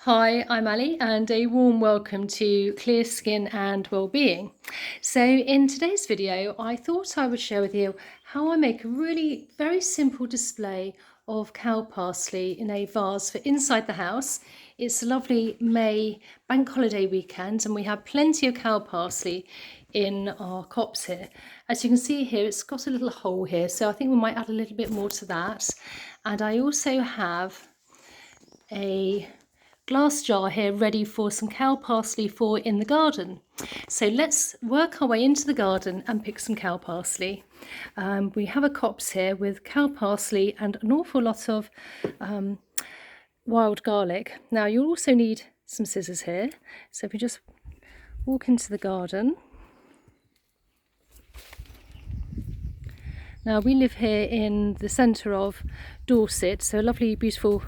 Hi, I'm Ali and a warm welcome to Clear Skin and Wellbeing. So in today's video I thought I would share with you how I make a really very simple display of cow parsley in a vase for inside the house. It's a lovely May bank holiday weekend and we have plenty of cow parsley in our copse here. As you can see here, it's got a little hole here, so I think we might add a little bit more to that. And I also have a glass jar here ready for some cow parsley for in the garden. So let's work our way into the garden and pick some cow parsley. We have a copse here with cow parsley and an awful lot of wild garlic. Now you'll also need some scissors here, so if you just walk into the garden. Now we live here in the centre of Dorset, so a lovely beautiful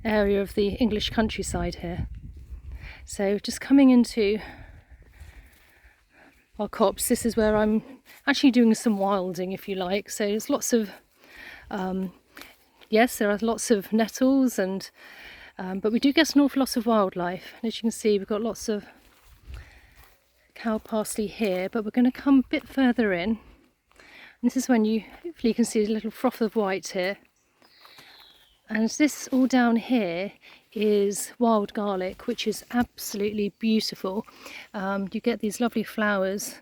area of the English countryside here. So just coming into our copse, this is where I'm actually doing some wilding, if you like. So there's lots of yes, there are lots of nettles, and but we do get an awful lot of wildlife. As you can see, we've got lots of cow parsley here, but we're going to come a bit further in. And this is when you hopefully can see a little froth of white here. And this all down here is wild garlic, which is absolutely beautiful. You get these lovely flowers,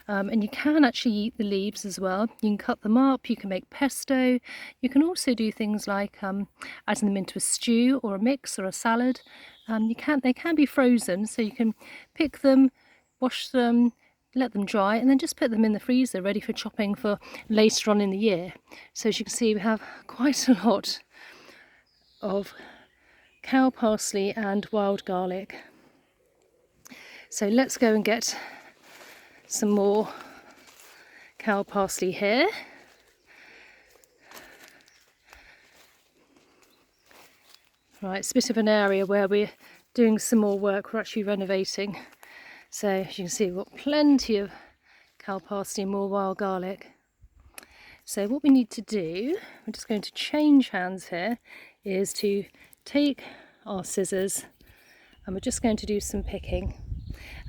and you can actually eat the leaves as well. You can cut them up, you can make pesto. You can also do things like adding them into a stew or a mix or a salad. They can be frozen, so you can pick them, wash them, let them dry, and then just put them in the freezer ready for chopping for later on in the year. So as you can see, we have quite a lot of cow parsley and wild garlic. So let's go and get some more cow parsley here. Right, it's a bit of an area where we're doing some more work. We're actually renovating. So as you can see, we've got plenty of cow parsley and more wild garlic. So what we need to do, we're just going to change hands here, is to take our scissors and we're just going to do some picking.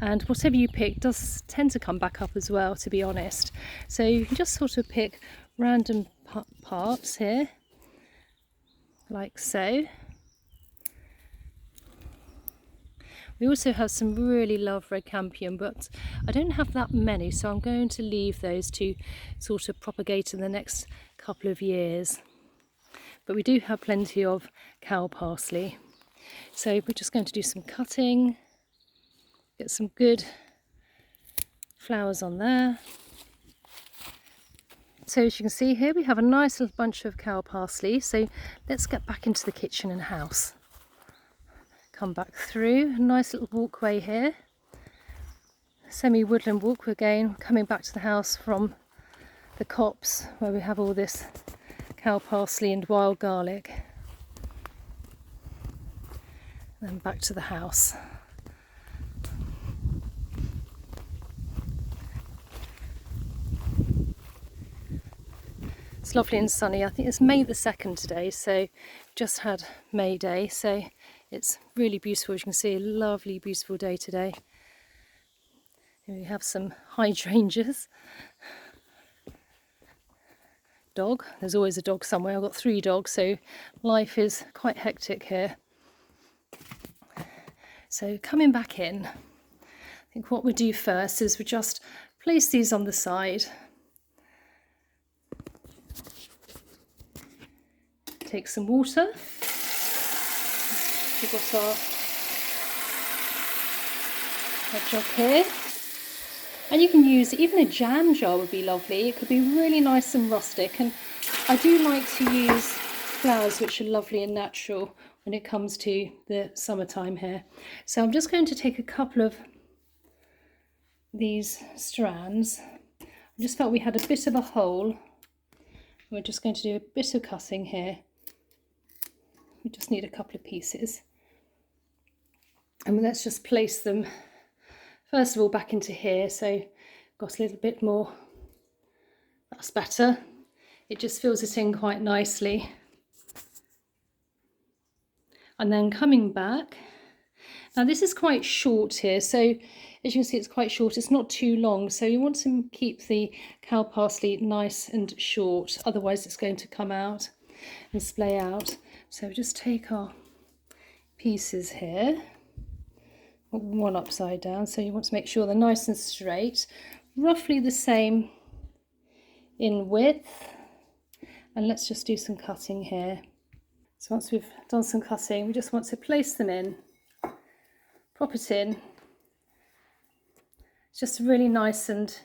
And whatever you pick does tend to come back up as well, to be honest. So you can just sort of pick random parts here, like so. We also have some really lovely red campion, but I don't have that many, so I'm going to leave those to sort of propagate in the next couple of years. But we do have plenty of cow parsley. So we're just going to do some cutting, get some good flowers on there. So as you can see here, we have a nice little bunch of cow parsley. So let's get back into the kitchen and house. Come back through, a nice little walkway here, semi-woodland walk again, coming back to the house from the copse where we have all this cow parsley and wild garlic, and then back to the house. It's lovely and sunny. I think it's May the 2nd today, so just had May Day, so it's really beautiful. As you can see, a lovely, beautiful day today. Here we have some hydrangeas. Dog. There's always a dog somewhere. I've got 3 dogs, so life is quite hectic here. So coming back in, I think what we do first is we just place these on the side. Take some water. We've got our jug here, and you can use even a jam jar would be lovely. It could be really nice and rustic, and I do like to use flowers which are lovely and natural when it comes to the summertime here. So I'm just going to take a couple of these strands. I just felt we had a bit of a hole. We're just going to do a bit of cutting here. We just need a couple of pieces, and let's just place them first of all back into here. So got a little bit more, that's better. It just fills it in quite nicely. And then coming back, Now this is quite short here, so as you can see it's quite short, it's not too long, so you want to keep the cow parsley nice and short, otherwise it's going to come out and splay out. So just take our pieces here, one upside down, so you want to make sure they're nice and straight, roughly the same in width, and let's just do some cutting here. So once we've done some cutting, we just want to place them in, pop it in. It's just a really nice and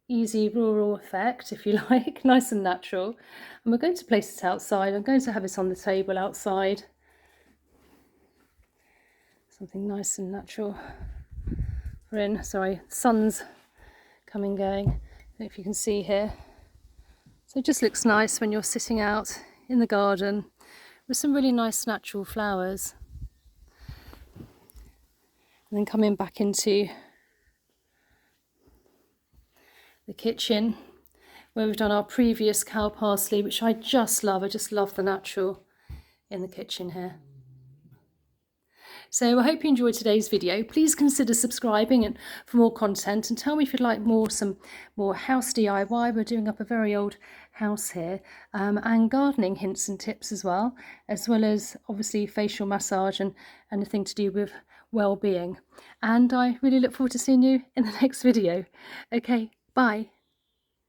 easy rural effect, if you like, nice and natural. And we're going to place it outside. I'm going to have it on the table outside. Something nice and natural. We're in, sorry, the sun's coming going. I don't know if you can see here. So it just looks nice when you're sitting out in the garden with some really nice natural flowers. And then coming back into the kitchen where we've done our previous cow parsley, which I just love. I just love the natural in the kitchen here. So I hope you enjoyed today's video. Please consider subscribing and for more content, and tell me if you'd like some more house DIY. We're doing up a very old house here, and gardening hints and tips as well as obviously facial massage and anything to do with well-being. And I really look forward to seeing you in the next video. Okay, bye.